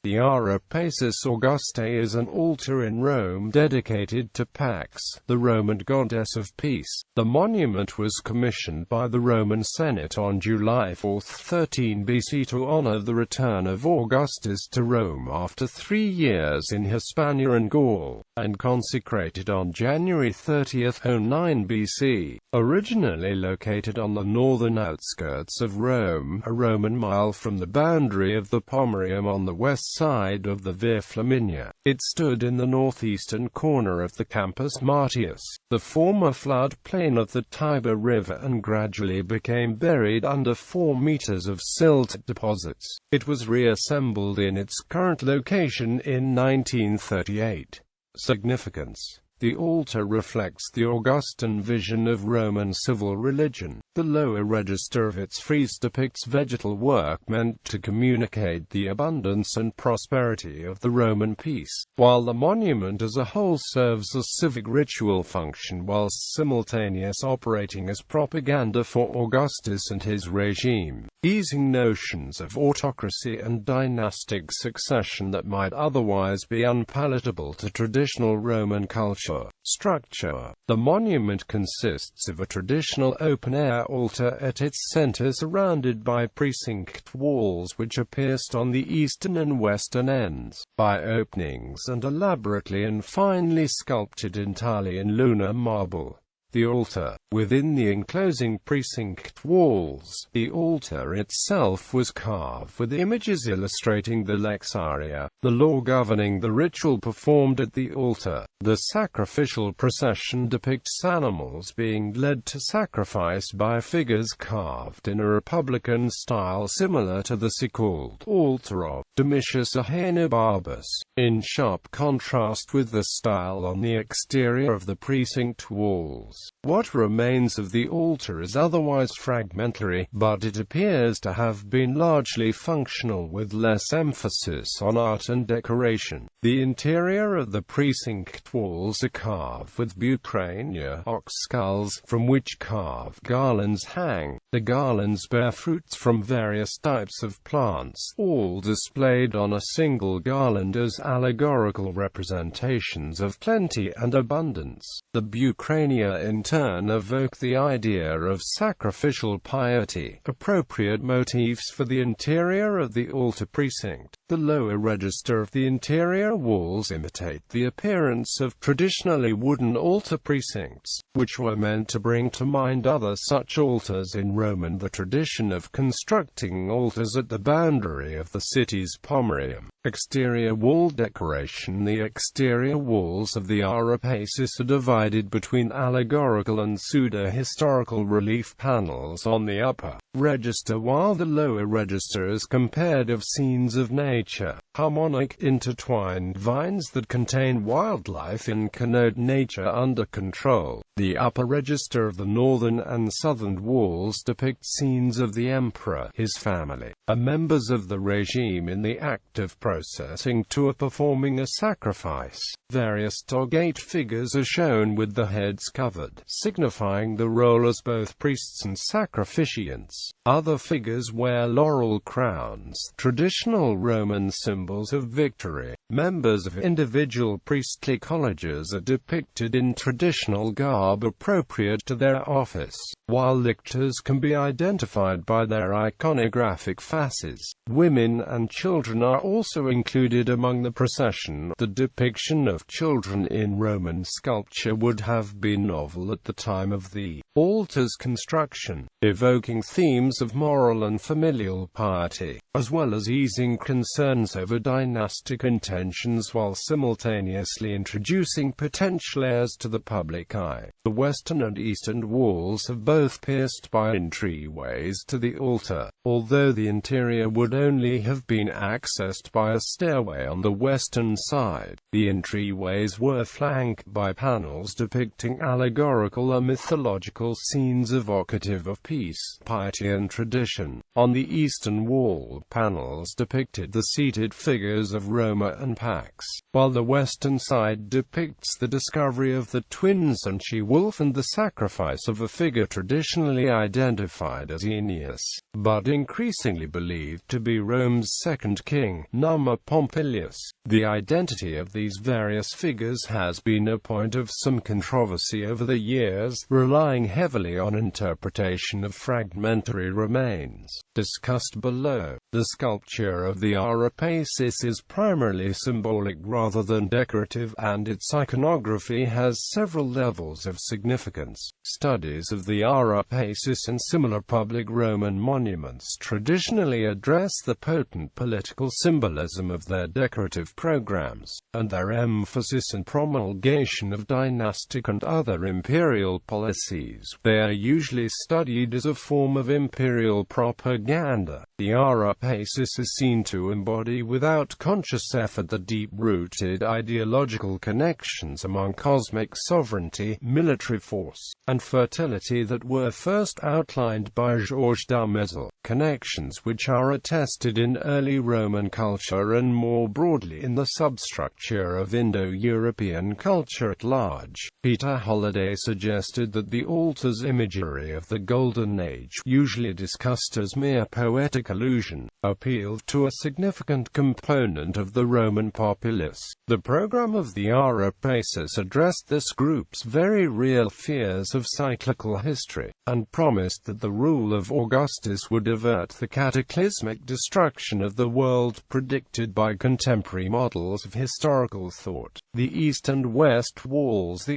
The Ara Pacis Augustae is an altar in Rome dedicated to Pax, the Roman goddess of peace. The monument was commissioned by the Roman Senate on July 4, 13 BC to honor the return of Augustus to Rome after 3 years in Hispania and Gaul, and consecrated on January 30, 09 BC. Originally located on the northern outskirts of Rome, a Roman mile from the boundary of the pomerium on the west side of the Via Flaminia, it stood in the northeastern corner of the Campus Martius, the former floodplain of the Tiber River, and gradually became buried under 4 meters of silt deposits. It was reassembled in its current location in 1938. Significance: the altar reflects the Augustan vision of Roman civil religion. The lower register of its frieze depicts vegetal work meant to communicate the abundance and prosperity of the Roman peace, while the monument as a whole serves a civic ritual function whilst simultaneously operating as propaganda for Augustus and his regime, easing notions of autocracy and dynastic succession that might otherwise be unpalatable to traditional Roman culture. Structure: the monument consists of a traditional open-air altar at its center surrounded by precinct walls which are pierced on the eastern and western ends by openings and elaborately and finely sculpted entirely in lunar marble. The altar, within the enclosing precinct walls. The altar itself was carved with images illustrating the lex aria, the law governing the ritual performed at the altar. The sacrificial procession depicts animals being led to sacrifice by figures carved in a republican style similar to the so-called altar of Domitius Ahenobarbus, in sharp contrast with the style on the exterior of the precinct walls. What remains of the altar is otherwise fragmentary, but it appears to have been largely functional with less emphasis on art and decoration. The interior of the precinct walls are carved with bucrania, ox skulls, from which carved garlands hang. The garlands bear fruits from various types of plants, all displayed on a single garland as allegorical representations of plenty and abundance. The bucrania in turn evoke the idea of sacrificial piety, appropriate motifs for the interior of the altar precinct. The lower register of the interior walls imitate the appearance of traditionally wooden altar precincts, which were meant to bring to mind other such altars in Rome and the tradition of constructing altars at the boundary of the city's pomerium. Exterior wall decoration: the exterior walls of the Ara Pacis are divided between allegorical and pseudo-historical relief panels on the upper register, while the lower register is compared of scenes of nature, harmonic, intertwined vines that contain wildlife and connote nature under control. The upper register of the northern and southern walls depict scenes of the emperor, his family, and members of the regime in the act of processing to or performing a sacrifice. Various togate figures are shown with the heads covered, signifying the role as both priests and sacrificiants. Other figures wear laurel crowns, traditional Roman symbols of victory. Members of individual priestly colleges are depicted in traditional garb appropriate to their office, while lictors can be identified by their iconographic fasces. Women and children are also included among the procession. The depiction of children in Roman sculpture would have been novel at the time of the altar's construction, evoking themes of moral and familial piety, as well as easing concerns over dynastic intentions while simultaneously introducing potential heirs to the public eye. The western and eastern walls have both pierced by entryways to the altar, although the interior would only have been accessed by a stairway on the western side. The entryways were flanked by panels depicting allegorical or mythological scenes evocative of peace, piety and tradition. On the eastern wall, panels depicted the seated figures of Roma and Pax, while the western side depicts the discovery of the twins and she-wolf and the sacrifice of a figure traditionally identified as Aeneas, but increasingly believed to be Rome's second king, Numa Pompilius. The identity of these various figures has been a point of some controversy over the years, relying heavily on interpretation of fragmentary remains. Discussed below. The sculpture of the Ara Pacis is primarily symbolic rather than decorative, and its iconography has several levels of significance. Studies of the Ara Pacis and similar public Roman monuments traditionally address the potent political symbolism of their decorative programs, and their emphasis and promulgation of dynastic and other imperial policies. They are usually studied as a form of imperial propaganda. The Ara Pacis is seen to embody without conscious effort the deep-rooted ideological connections among cosmic sovereignty, military force, and fertility that were first outlined by Georges Dumézil, connections which are attested in early Roman culture and more broadly in the substructure of Indo-European culture at large. Peter Holiday suggested that the altar's imagery of the Golden Age, usually discussed as mere poetic illusion, appealed to a significant component of the Roman populace. The program of the Ara Pacis addressed this group's very real fears of cyclical history, and promised that the rule of Augustus would avert the cataclysmic destruction of the world predicted by contemporary models of historical thought. The east and west walls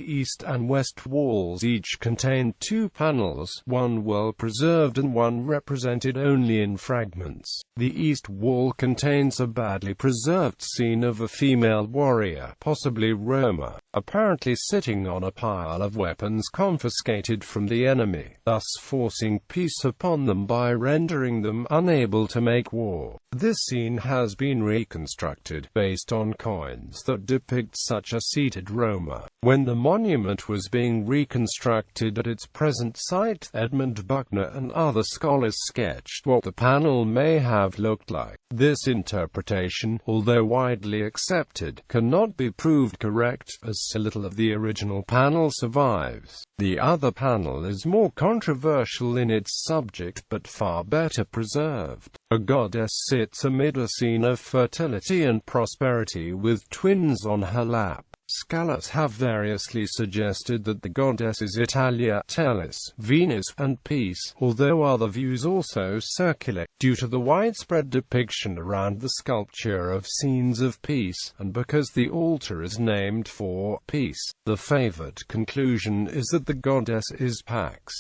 each contained two panels, one well preserved and one represented only in fragments. The east wall contains a badly preserved scene of a female warrior, possibly Roma, apparently sitting on a pile of weapons confiscated from the enemy, thus forcing peace upon them by rendering them unable to make war. This scene has been reconstructed, based on coins that depict such a seated Roma. When the monument was being reconstructed at its present site, Edmund Buckner and other scholars sketched what the panel may have looked like. This interpretation, although widely accepted, cannot be proved correct, as so little of the original panel survives. The other panel is more controversial in its subject but far better preserved. A goddess sits amid a scene of fertility and prosperity with twins on her lap. Scholars have variously suggested that the goddess is Italia, Tellus, Venus, and Peace, although other views also circulate. Due to the widespread depiction around the sculpture of scenes of peace, and because the altar is named for peace, the favored conclusion is that the goddess is Pax.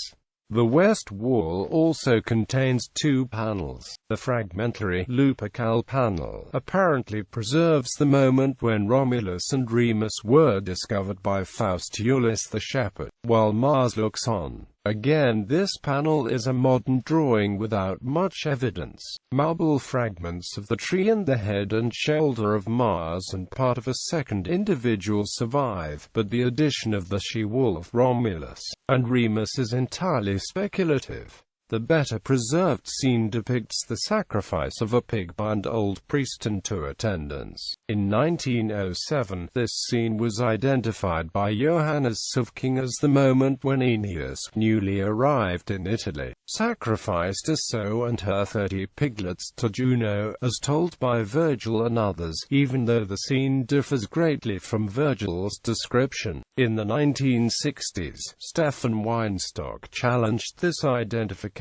The west wall also contains two panels. The fragmentary Lupercal panel apparently preserves the moment when Romulus and Remus were discovered by Faustulus the shepherd, while Mars looks on. Again, this panel is a modern drawing without much evidence. Marble fragments of the tree and the head and shoulder of Mars and part of a second individual survive, but the addition of the she-wolf Romulus and Remus is entirely speculative. The better preserved scene depicts the sacrifice of a pig by an old priest and two attendants. In 1907, this scene was identified by Johannes Suffking as the moment when Aeneas, newly arrived in Italy, sacrificed Aso and her 30 piglets to Juno, as told by Virgil and others, even though the scene differs greatly from Virgil's description. In the 1960s, Stefan Weinstock challenged this identification,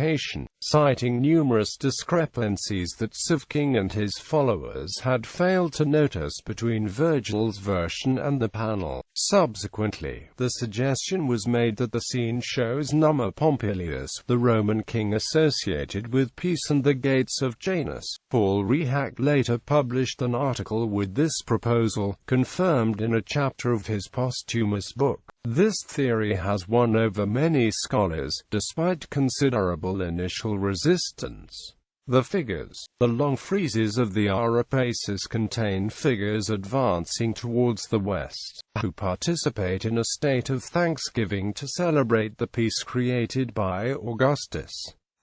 citing numerous discrepancies that Suffking and his followers had failed to notice between Virgil's version and the panel. Subsequently, the suggestion was made that the scene shows Numa Pompilius, the Roman king associated with peace and the gates of Janus. Paul Rehack later published an article with this proposal, confirmed in a chapter of his posthumous book. This theory has won over many scholars, despite considerable initial resistance. The long friezes of the Ara Pacis contain figures advancing towards the west, who participate in a state of thanksgiving to celebrate the peace created by Augustus.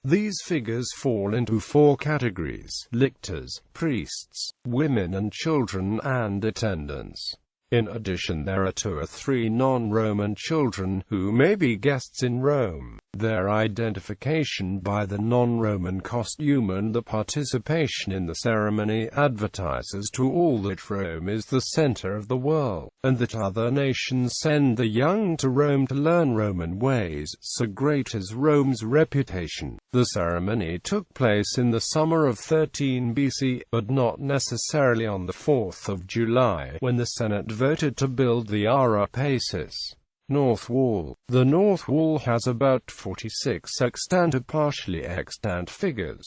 These figures fall into 4 categories: lictors, priests, women and children, and attendants. In addition, there are 2 or 3 non-Roman children, who may be guests in Rome. Their identification by the non-Roman costume and the participation in the ceremony advertises to all that Rome is the center of the world, and that other nations send the young to Rome to learn Roman ways, so great is Rome's reputation. The ceremony took place in the summer of 13 BC, but not necessarily on the 4th of July, when the Senate voted to build the Ara Pacis North Wall. The North Wall has about 46 extant or partially extant figures.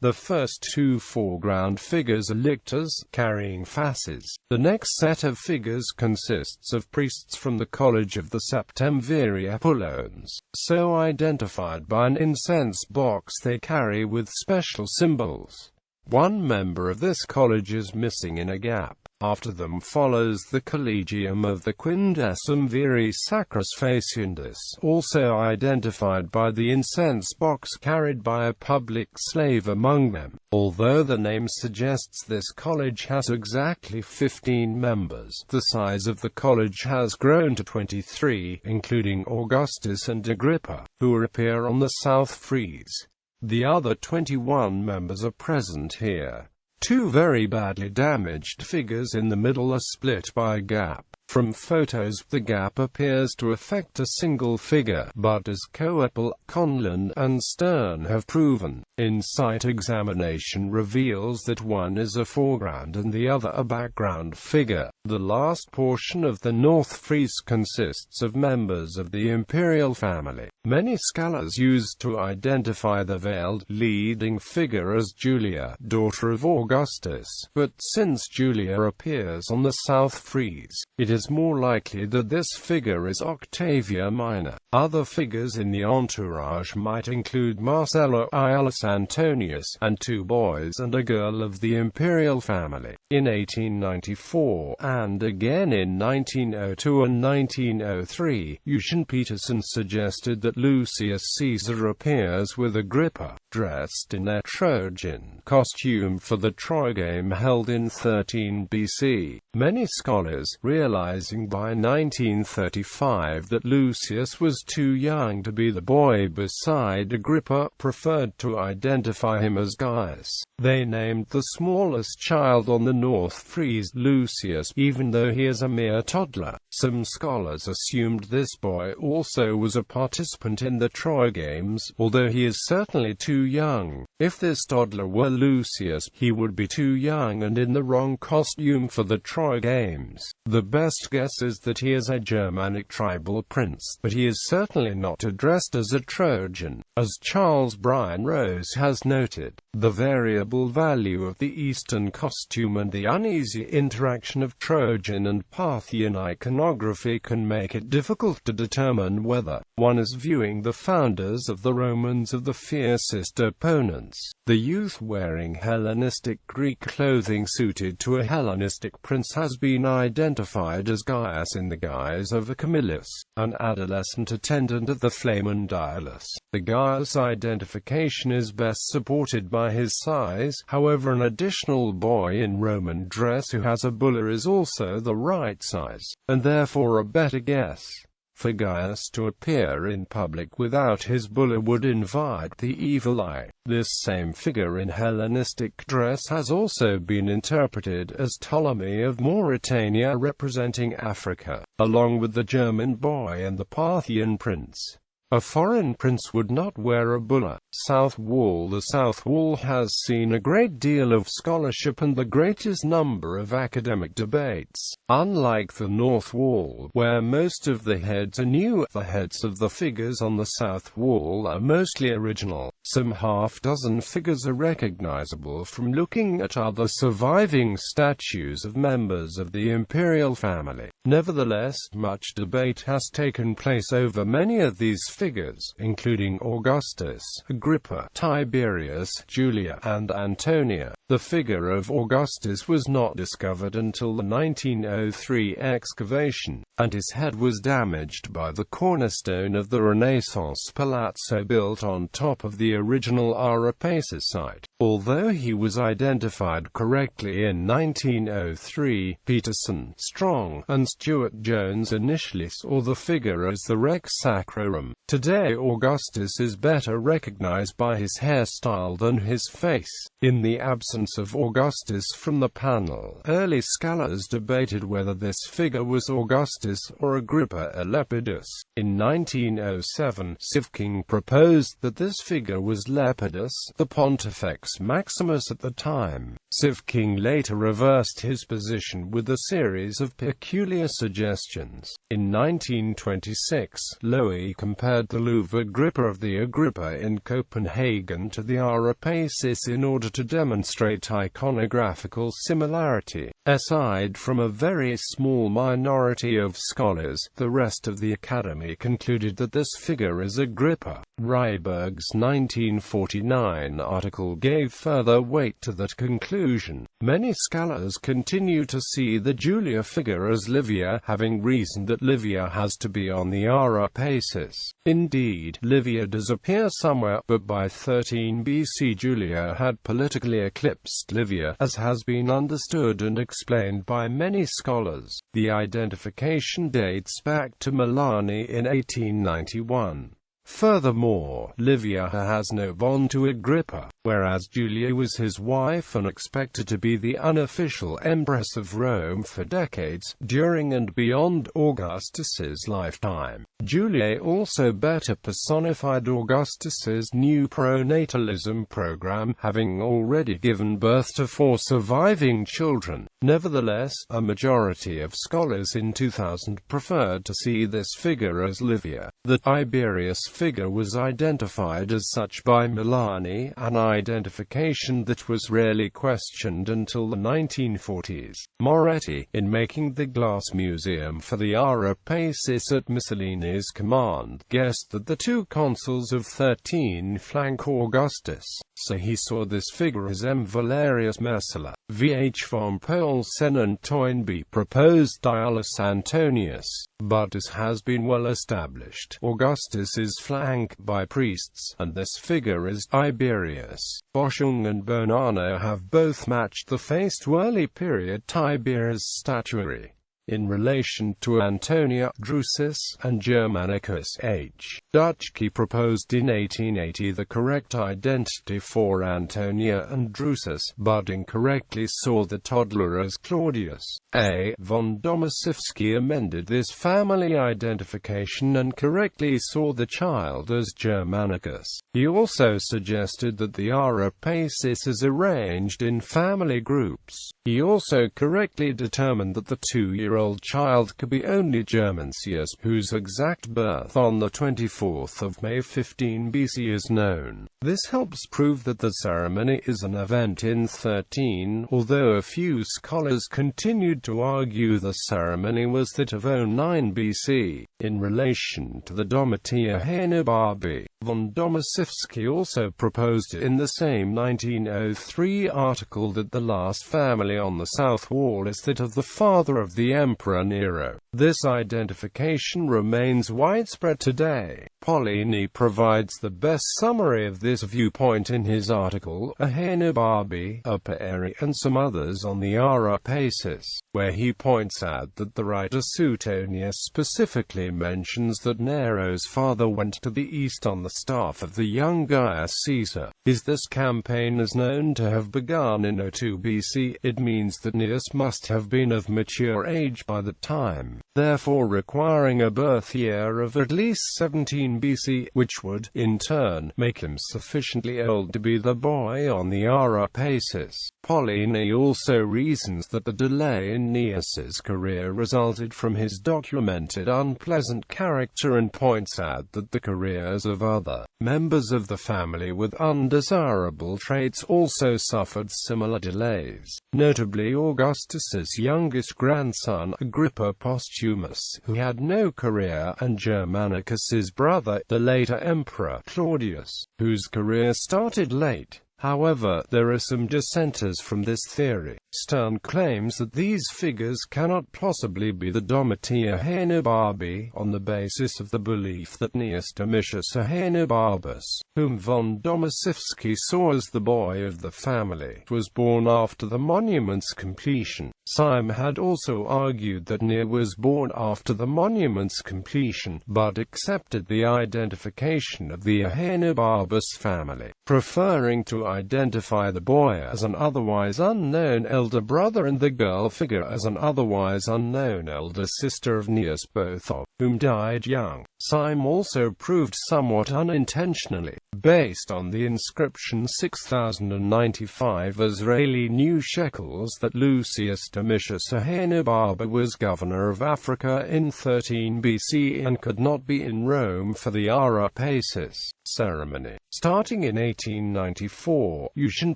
The first 2 foreground figures are lictors, carrying fasces. The next set of figures consists of priests from the College of the Septemviri Apollones, so identified by an incense box they carry with special symbols. One member of this college is missing in a gap. After them follows the Collegium of the Quindecim Viri Sacris Faciendis, also identified by the incense box carried by a public slave among them. Although the name suggests this college has exactly 15 members, the size of the college has grown to 23, including Augustus and Agrippa, who appear on the south frieze. The other 21 members are present here. 2 very badly damaged figures in the middle are split by a gap. From photos, the gap appears to affect a single figure, but as Coepel, Conlon, and Stern have proven, in-sight examination reveals that one is a foreground and the other a background figure. The last portion of the North Frieze consists of members of the imperial family. Many scholars used to identify the veiled, leading figure as Julia, daughter of Augustus, but since Julia appears on the south frieze, it is more likely that this figure is Octavia Minor. Other figures in the entourage might include Marcella Iulus Antonius, and 2 boys and a girl of the imperial family. In 1894, and again in 1902 and 1903, Eugen Peterson suggested that Lucius Caesar appears with Agrippa, dressed in their Trojan costume for the Troy game held in 13 BC. Many scholars, realizing by 1935 that Lucius was too young to be the boy beside Agrippa, preferred to identify him as Gaius. They named the smallest child on the North Frieze Lucius, even though he is a mere toddler. Some scholars assumed this boy also was a participant in the Troy Games, although he is certainly too young. If this toddler were Lucius, he would be too young and in the wrong costume for the Troy Games. The best guess is that he is a Germanic tribal prince, but he is certainly not addressed as a Trojan. As Charles Bryan Rose has noted, the variable value of the Eastern costume and the uneasy interaction of Trojan and Parthian iconography can make it difficult to determine whether one is viewing the founders of the Romans of the fiercest opponents. The youth wearing Hellenistic Greek clothing suited to a Hellenistic prince has been identified as Gaius in the guise of a Camillus, an adolescent attendant at the Flamen Dialis. The Gaius identification is best supported by his size, however an additional boy in Roman dress who has a bulla is also the right size, and therefore a better guess. For Gaius to appear in public without his bulla would invite the evil eye. This same figure in Hellenistic dress has also been interpreted as Ptolemy of Mauritania representing Africa, along with the German boy and the Parthian prince. A foreign prince would not wear a bulla. South Wall. The South Wall has seen a great deal of scholarship and the greatest number of academic debates. Unlike the North Wall, where most of the heads are new, the heads of the figures on the South Wall are mostly original. Some half-dozen figures are recognizable from looking at other surviving statues of members of the imperial family. Nevertheless, much debate has taken place over many of these figures, including Augustus, Agrippa, Tiberius, Julia, and Antonia. The figure of Augustus was not discovered until the 1903 excavation, and his head was damaged by the cornerstone of the Renaissance palazzo built on top of the original Ara Pacis site. Although he was identified correctly in 1903, Peterson, Strong, and Stuart Jones initially saw the figure as the Rex Sacrorum. Today Augustus is better recognized by his hairstyle than his face. In the absence of Augustus from the panel, early scholars debated whether this figure was Augustus or Agrippa Lepidus. In 1907, Sivking proposed that this figure was Lepidus, the Pontifex Maximus at the time. Sivking later reversed his position with a series of peculiar suggestions. In 1926, Loewy compared the Louvre Agrippa of the Agrippa in Copenhagen to the Ara Pacis in order to demonstrate iconographical similarity. Aside from a very small minority of scholars, the rest of the Academy concluded that this figure is Agrippa. Ryberg's 1949 article gave further weight to that conclusion. Many scholars continue to see the Julia figure as Livia, having reasoned that Livia has to be on the Ara Pacis. Indeed, Livia does appear somewhere, but by 13 BC Julia had politically eclipsed Livia, as has been understood and explained by many scholars. The identification dates back to Milani in 1891. Furthermore, Livia has no bond to Agrippa, whereas Julia was his wife and expected to be the unofficial empress of Rome for decades, during and beyond Augustus's lifetime. Julia also better personified Augustus's new pronatalism program, having already given birth to 4 surviving children. Nevertheless, a majority of scholars in 2000 preferred to see this figure as Livia. The Tiberius figure was identified as such by Milani, an identification that was rarely questioned until the 1940s. Moretti, in making the glass museum for the Ara Pacis at Mussolini's command, guessed that the 2 consuls of 13 flank Augustus, so he saw this figure as M. Valerius Messala. V.H. von Poulsen and Toynbee proposed Dialis Antonius, but as has been well established, Augustus is flanked by priests, and this figure is Tiberius. Boschung and Bonanno have both matched the face to early period Tiberius statuary. In relation to Antonia, Drusus, and Germanicus H. Dutschke proposed in 1880 the correct identity for Antonia and Drusus, but incorrectly saw the toddler as Claudius. A. von Domaszewski amended this family identification and correctly saw the child as Germanicus. He also suggested that the Ara Pacis is arranged in family groups. He also correctly determined that the 2-year-old child could be only Germancius, whose exact birth on the 24th of May 15 BC is known. This helps prove that the ceremony is an event in 13, although a few scholars continued to argue the ceremony was that of 09 BC. In relation to the Domitia Haenubabi, von Domaszewski also proposed in the same 1903 article that the last family on the south wall is that of the father of the Emperor Nero. This identification remains widespread today. Pollini provides the best summary of this viewpoint in his article, A Haenubabi, a Peeri, and some others on the Ara Pacis, where he points out that the writer Suetonius specifically mentions that Nero's father went to the east on the staff of the young Gaius Caesar. This campaign is known to have begun in 02 BC. It means that Neus must have been of mature age by the time, therefore requiring a birth year of at least 17 BC, which would, in turn, make him sufficiently old to be the boy on the Ara Pacis. Pollini also reasons that the delay in Neus's career resulted from his documented unpleasant character and points out that the careers of other members of the family with undesirable traits also suffered similar delays. Notably, Augustus's youngest grandson son, Agrippa Posthumus, who had no career, and Germanicus's brother, the later emperor, Claudius, whose career started late. However, there are some dissenters from this theory. Stern claims that these figures cannot possibly be the Domitia Aenibarbi, on the basis of the belief that Gnaeus Domitius Aenobarbus, whom von Domaszewski saw as the boy of the family, was born after the monument's completion. Syme had also argued that Gnaeus was born after the monument's completion, but accepted the identification of the Aenobarbus family, preferring to identify the boy as an otherwise unknown elder brother and the girl figure as an otherwise unknown elder sister of Gnaeus, both of whom died young. Syme also proved somewhat unintentionally, based on the inscription 6095 Israeli new shekels, that Lucius Domitius Aenobarba was governor of Africa in 13 BC and could not be in Rome for the Ara Pacis ceremony. Starting in 1894, Eugen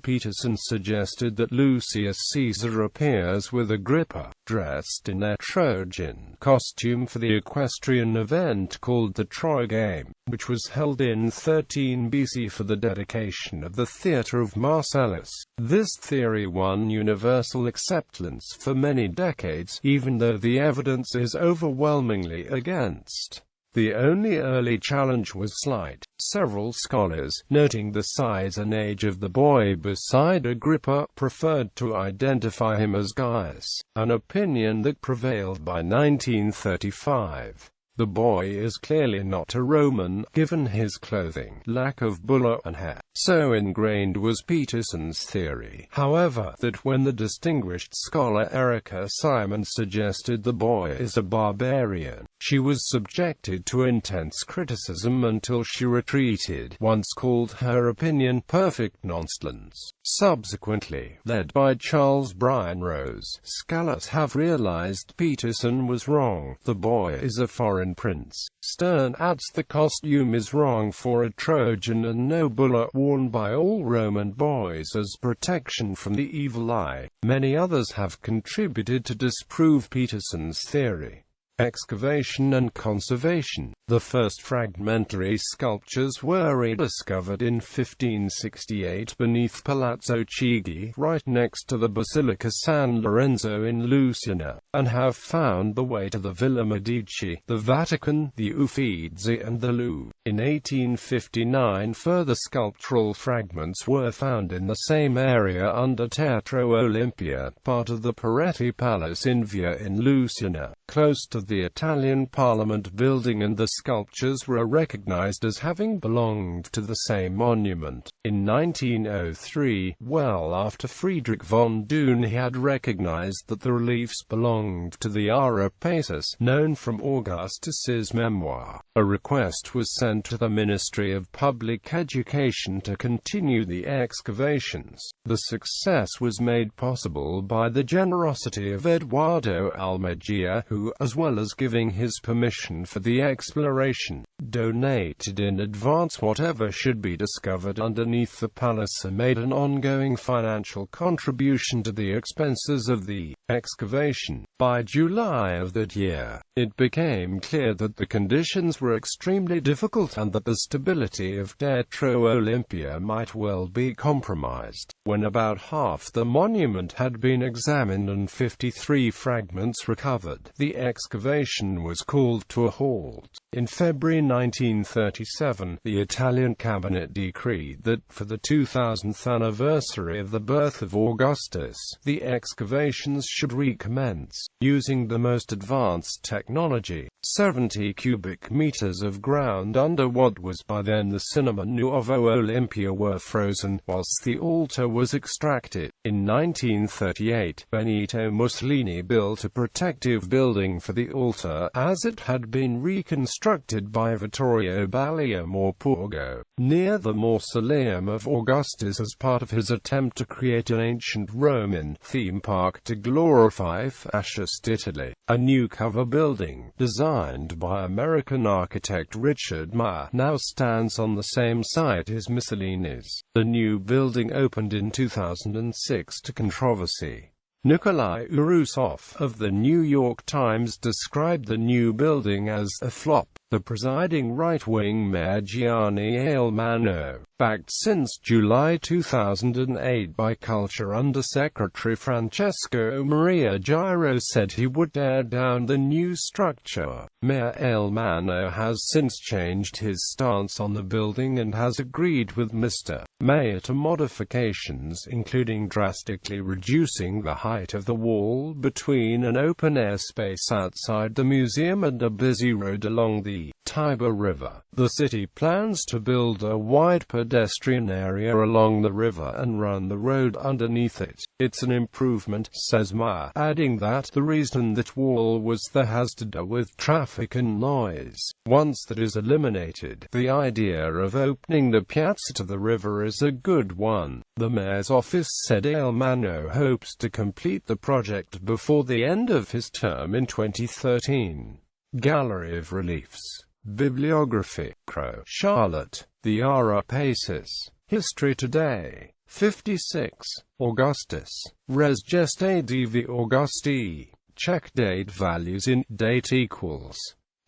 Peterson suggested that Lucius Caesar appears with Agrippa, dressed in their Trojan costume for the equestrian event called the Troy Game, which was held in 13 BC for the dedication of the theatre of Marcellus. This theory won universal acceptance for many decades, even though the evidence is overwhelmingly against. The only early challenge was slight. Several scholars, noting the size and age of the boy beside Agrippa, preferred to identify him as Gaius, an opinion that prevailed by 1935. The boy is clearly not a Roman, given his clothing, lack of bulla and hair. So ingrained was Peterson's theory, however, that when the distinguished scholar Erica Simon suggested the boy is a barbarian, she was subjected to intense criticism until she retreated, once called her opinion perfect nonsense. Subsequently, led by Charles Bryan Rose, scholars have realized Peterson was wrong. The boy is a foreign prince. Stern adds the costume is wrong for a Trojan and no bulla worn by all Roman boys as protection from the evil eye. Many others have contributed to disprove Peterson's theory. Excavation and conservation. The first fragmentary sculptures were rediscovered in 1568 beneath Palazzo Chigi, right next to the Basilica San Lorenzo in Lucina, and have found the way to the Villa Medici, the Vatican, the Uffizi and the Louvre. In 1859 further sculptural fragments were found in the same area under Teatro Olympia, part of the Peretti Palace in Via in Lucina, close to the Italian Parliament building, and the sculptures were recognized as having belonged to the same monument. In 1903, well after Friedrich von Doon had recognized that the reliefs belonged to the Ara Pacis, known from Augustus's memoir, a request was sent to the Ministry of Public Education to continue the excavations. The success was made possible by the generosity of Eduardo Almagia, who, as well as giving his permission for the exploration, donated in advance whatever should be discovered underneath the palace and made an ongoing financial contribution to the expenses of the excavation. By July of that year, it became clear that the conditions were extremely difficult and that the stability of Teatro Olympia might well be compromised. When about half the monument had been examined and 53 fragments recovered, the excavation was called to a halt. In February 1937, the Italian cabinet decreed that, for the 2000th anniversary of the birth of Augustus, the excavations should recommence, using the most advanced technology. 70 cubic meters of ground under what was by then the Cinema Nuovo Olympia were frozen, whilst the altar was extracted. In 1938, Benito Mussolini built a protective building for the altar, as it had been reconstructed by Vittorio Balia Morpurgo, near the mausoleum of Augustus as part of his attempt to create an ancient Roman theme park to glorify Fascist Italy. A new cover building, designed by American architect Richard Meyer, now stands on the same site as Mussolini's. The new building opened in 2006 to controversy. Nikolai Urusov of the New York Times described the new building as a flop. The presiding right-wing mayor Gianni Ailmano, backed since July 2008 by Culture Undersecretary Francesco Maria Giro, said he would tear down the new structure. Mayor Ailmano has since changed his stance on the building and has agreed with Mr. Mayor to modifications, including drastically reducing the height of the wall between an open-air space outside the museum and a busy road along the Tiber River. The city plans to build a wide pedestrian area along the river and run the road underneath it. It's an improvement, says Mayor, adding that the reason that wall was there has to do with traffic and noise. Once that is eliminated, the idea of opening the piazza to the river is a good one. The mayor's office said Ailmano hopes to complete the project before the end of his term in 2013. Gallery of Reliefs. Bibliography. Crow, Charlotte. The Ara Pacis. History Today. 56. Augustus. Res Gestae Divi Augusti. Check date values in date equals.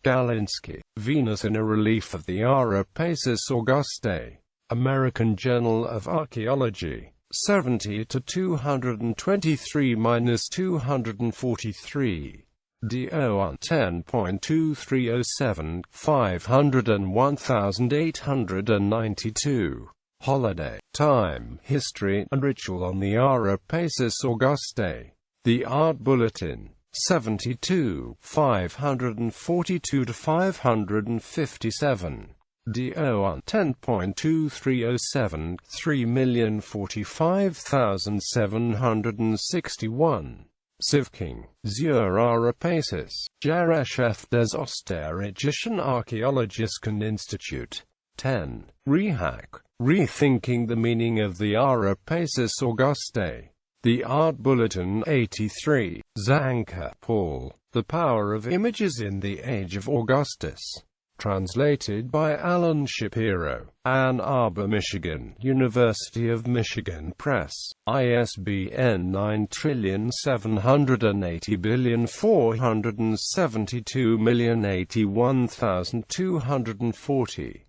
Galinsky. Venus in a relief of the Ara Pacis Augustae. American Journal of Archaeology. 70 to 223-243. DO 10.2307, 501,892. Holiday. Time, History, and Ritual on the Ara Pacis Augustae. The Art Bulletin. 72, 542 to 557. DO 10.2307, 3,045,761. Sivking, Zur Ara Pacis, Gesellschaft des Österreichischen Archäologischen Institut. 10. Rehack, Rethinking the Meaning of the Ara Pacis Augustae. The Art Bulletin. 83. Zanker, Paul, The Power of Images in the Age of Augustus. Translated by Alan Shapiro, Ann Arbor, Michigan, University of Michigan Press, ISBN 9780472081240.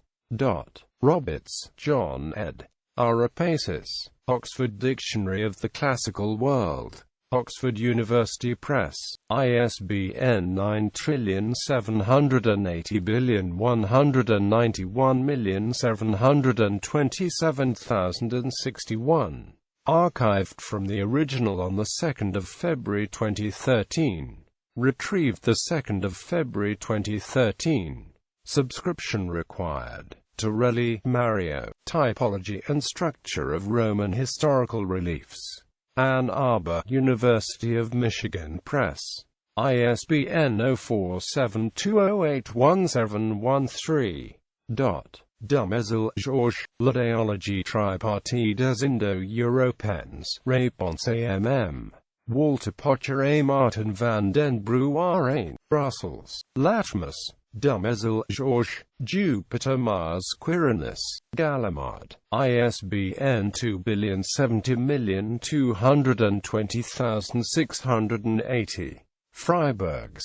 Roberts, John ed. Ara Pacis, Oxford Dictionary of the Classical World. Oxford University Press, ISBN 9780191,727,061. Archived from the original on 2 February 2013. Retrieved 2 February 2013. Subscription required. Torelli, Mario. Typology and Structure of Roman Historical Reliefs. Ann Arbor, University of Michigan Press. ISBN 0472081713. Dumézil, Georges, L'idéologie tripartite des Indo-Européens, Réponse MM. Walter Potcher A. Martin van den Brouwer, Brussels. Latmus. Dumézil, Georges, Jupiter Mars Quirinus, Gallimard, ISBN 2700220,680. Freibergs,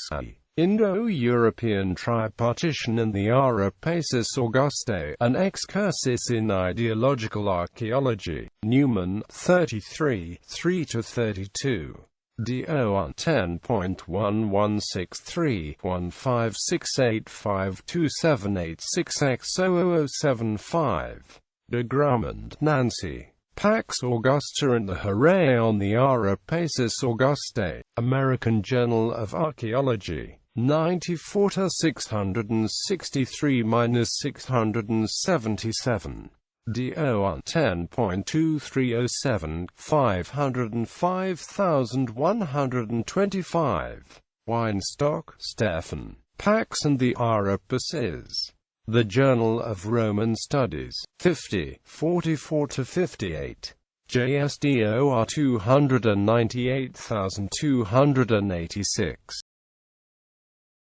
Indo-European Tripartition in the Ara Pacis Augustae, An Excursus in Ideological Archaeology. Newman, 33, 3-32. DO 10.11631568527866X00075. De Grummond, Nancy. Pax Augusta and the Hooray on the Ara Pacis Augustae. American Journal of Archaeology. 94 to 663-677. DO 10.2307, 505,125. Weinstock, Stefan. Pax and the Ara Pacis. The Journal of Roman Studies. 50, 44-58. JSDOR 298286.